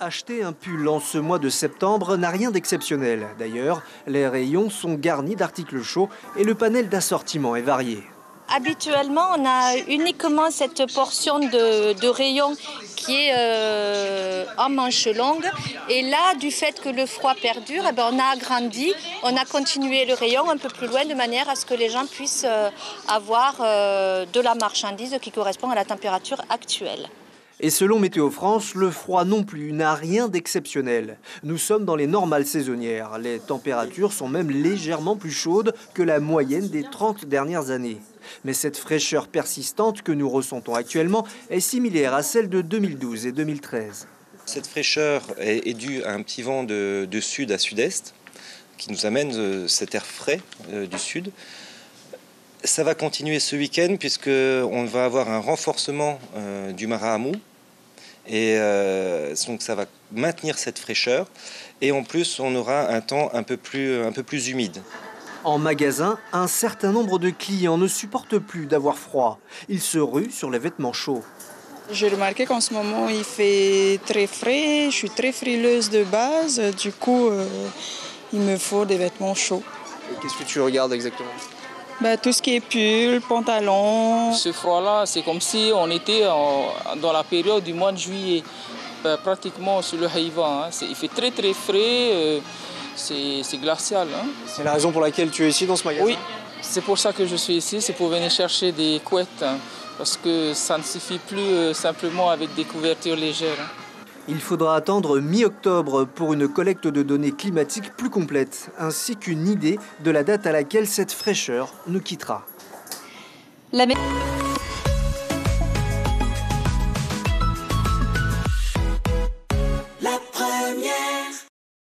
Acheter un pull en ce mois de septembre n'a rien d'exceptionnel. D'ailleurs, les rayons sont garnis d'articles chauds et le panel d'assortiment est varié. Habituellement, on a uniquement cette portion de rayon qui est en manche longue. Et là, du fait que le froid perdure, on a agrandi, on a continué le rayon un peu plus loin de manière à ce que les gens puissent avoir de la marchandise qui correspond à la température actuelle. Et selon Météo France, le froid non plus n'a rien d'exceptionnel. Nous sommes dans les normales saisonnières. Les températures sont même légèrement plus chaudes que la moyenne des 30 dernières années. Mais cette fraîcheur persistante que nous ressentons actuellement est similaire à celle de 2012 et 2013. Cette fraîcheur est due à un petit vent de sud à sud-est qui nous amène cet air frais du sud. Ça va continuer ce week-end puisqu'on va avoir un renforcement du Marahamou et donc ça va maintenir cette fraîcheur et en plus on aura un temps un peu plus humide. En magasin, un certain nombre de clients ne supportent plus d'avoir froid. Ils se ruent sur les vêtements chauds. J'ai remarqué qu'en ce moment il fait très frais, je suis très frileuse de base, du coup il me faut des vêtements chauds. Qu'est-ce que tu regardes exactement ? Tout ce qui est pull, pantalon. Ce froid-là, c'est comme si on était dans la période du mois de juillet, pratiquement sur le Haïva. Il fait très très frais, c'est glacial. C'est la raison pour laquelle tu es ici dans ce magasin ? Oui, c'est pour ça que je suis ici, c'est pour venir chercher des couettes, parce que ça ne suffit plus simplement avec des couvertures légères. Il faudra attendre mi-octobre pour une collecte de données climatiques plus complète, ainsi qu'une idée de la date à laquelle cette fraîcheur nous quittera.